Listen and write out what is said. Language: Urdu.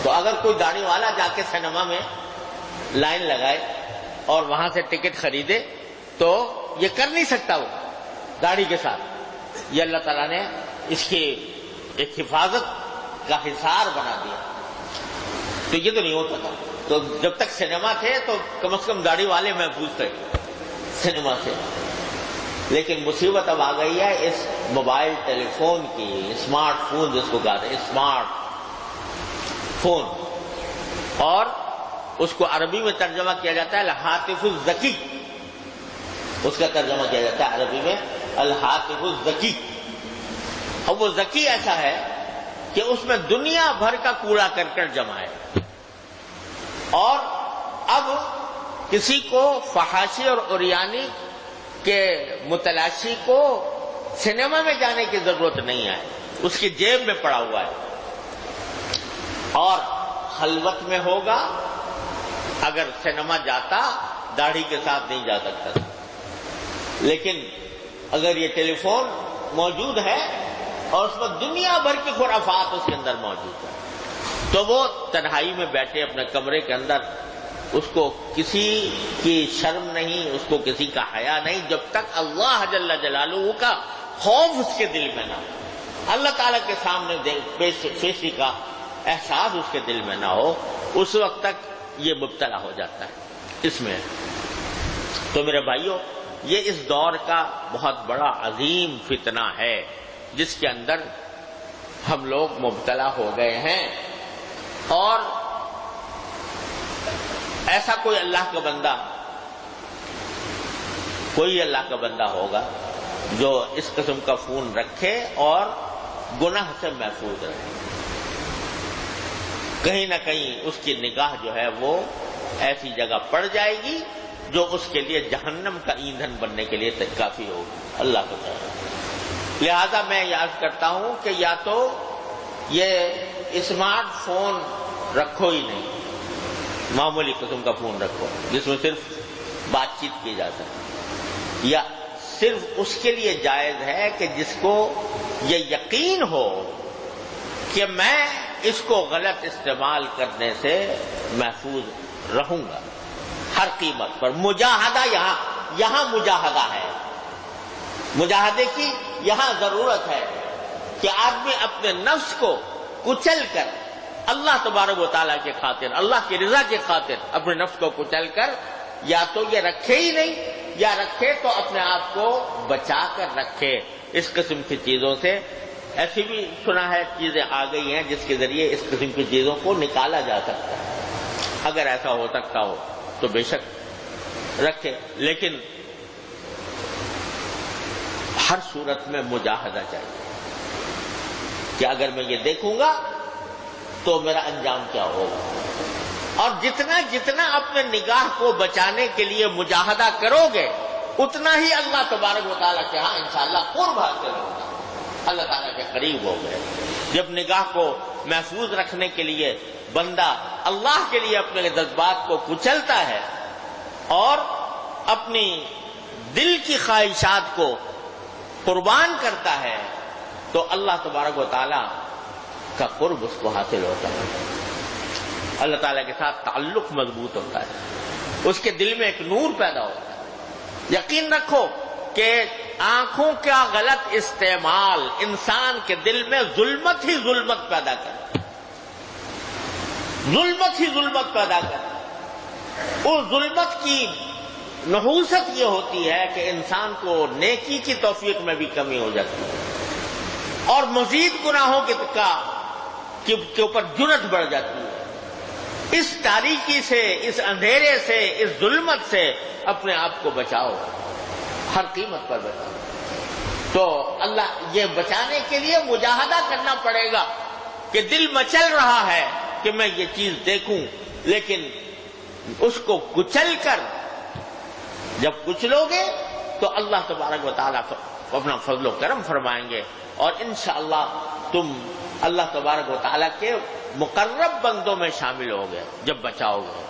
تو اگر کوئی داڑھی والا جا کے سینما میں لائن لگائے اور وہاں سے ٹکٹ خریدے تو یہ کر نہیں سکتا وہ داڑھی کے ساتھ. یہ اللہ تعالیٰ نے اس کی ایک حفاظت کا حصار بنا دیا. تو یہ تو نہیں ہوتا تھا. تو جب تک سینما تھے تو کم از کم داڑھی والے محفوظ تھے سینما سے. لیکن مصیبت اب آ گئی ہے اس موبائل ٹیلی فون کی, اسمارٹ فون جس کو کہتے ہیں اسمارٹ فون, اور اس کو عربی میں ترجمہ کیا جاتا ہے الہاتف الذکی. اس کا ترجمہ کیا جاتا ہے عربی میں الہاتف الذکی. اب وہ ذکی ایسا ہے کہ اس میں دنیا بھر کا کوڑا کرکٹ جمع ہے, اور اب کسی کو فحاشی اور عریانی کے متلاشی کو سینما میں جانے کی ضرورت نہیں ہے, اس کی جیب میں پڑا ہوا ہے. اور خلوت میں ہوگا, اگر سینما جاتا داڑھی کے ساتھ نہیں جا سکتا تھا. لیکن اگر یہ ٹیلی فون موجود ہے اور اس میں دنیا بھر کی خرافات اس کے اندر موجود ہے, تو وہ تنہائی میں بیٹھے اپنے کمرے کے اندر, اس کو کسی کی شرم نہیں, اس کو کسی کا حیا نہیں, جب تک اللہ جل جلالہ کا خوف اس کے دل میں نہ ہو, اللہ تعالیٰ کے سامنے پیشی کا احساس اس کے دل میں نہ ہو, اس وقت تک یہ مبتلا ہو جاتا ہے اس میں. تو میرے بھائیوں, یہ اس دور کا بہت بڑا عظیم فتنہ ہے جس کے اندر ہم لوگ مبتلا ہو گئے ہیں. اور ایسا کوئی اللہ کا بندہ, کوئی اللہ کا بندہ ہوگا جو اس قسم کا فون رکھے اور گناہ سے محفوظ رہے. کہیں نہ کہیں اس کی نگاہ جو ہے وہ ایسی جگہ پڑ جائے گی جو اس کے لیے جہنم کا ایندھن بننے کے لیے کافی ہوگی. اللہ کو چاہیے. لہذا میں یاد کرتا ہوں کہ یا تو یہ اسمارٹ فون رکھو ہی نہیں, معمولی قسم کا فون رکھو جس میں صرف بات چیت کی جا سکے, یا صرف اس کے لیے جائز ہے کہ جس کو یہ یقین ہو کہ میں اس کو غلط استعمال کرنے سے محفوظ رہوں گا ہر قیمت پر. مجاہدہ یہاں مجاہدہ ہے, مجاہدے کی یہاں ضرورت ہے کہ آدمی اپنے نفس کو کچل کر اللہ تبارک و تعالیٰ کے خاطر, اللہ کی رضا کی خاطر اپنے نفس کو کچل کر یا تو یہ رکھے ہی نہیں, یا رکھے تو اپنے آپ کو بچا کر رکھے اس قسم کی چیزوں سے. ایسی بھی سنا ہے چیزیں آ گئی ہیں جس کے ذریعے اس قسم کی چیزوں کو نکالا جا سکتا ہے. اگر ایسا ہو سکتا ہو تو بے شک رکھے, لیکن ہر صورت میں مجاہدہ چاہیے کہ اگر میں یہ دیکھوں گا تو میرا انجام کیا ہوگا. اور جتنا جتنا اپنے نگاہ کو بچانے کے لیے مجاہدہ کرو گے اتنا ہی اللہ تبارک و تعالیٰ کے ہاں انشاءاللہ قرب حاصل ہوگا, اللہ تعالیٰ کے قریب ہو گئے. جب نگاہ کو محفوظ رکھنے کے لیے بندہ اللہ کے لیے اپنے جذبات کو کچلتا ہے اور اپنی دل کی خواہشات کو قربان کرتا ہے تو اللہ تبارک و تعالیٰ کا قرب اس کو حاصل ہوتا ہے, اللہ تعالیٰ کے ساتھ تعلق مضبوط ہوتا ہے, اس کے دل میں ایک نور پیدا ہوتا ہے. یقین رکھو کہ آنکھوں کا غلط استعمال انسان کے دل میں ظلمت ہی ظلمت پیدا کرتا ہے, ظلمت ہی ظلمت پیدا کرتا ہے. اس ظلمت کی نحوست یہ ہوتی ہے کہ انسان کو نیکی کی توفیق میں بھی کمی ہو جاتی ہے اور مزید گناہوں کے اوپر جرأت بڑھ جاتی ہے. اس تاریکی سے, اس اندھیرے سے, اس ظلمت سے اپنے آپ کو بچاؤ, ہر قیمت پر بچاؤ. تو اللہ یہ بچانے کے لیے مجاہدہ کرنا پڑے گا کہ دل مچل رہا ہے کہ میں یہ چیز دیکھوں, لیکن اس کو کچل کر جب کچلو گے تو اللہ تبارک و تعالیٰ اپنا فضل و کرم فرمائیں گے اور انشاءاللہ تم اللہ تبارک و تعالیٰ کے مقرب بندوں میں شامل ہوگے جب بچاؤ گے.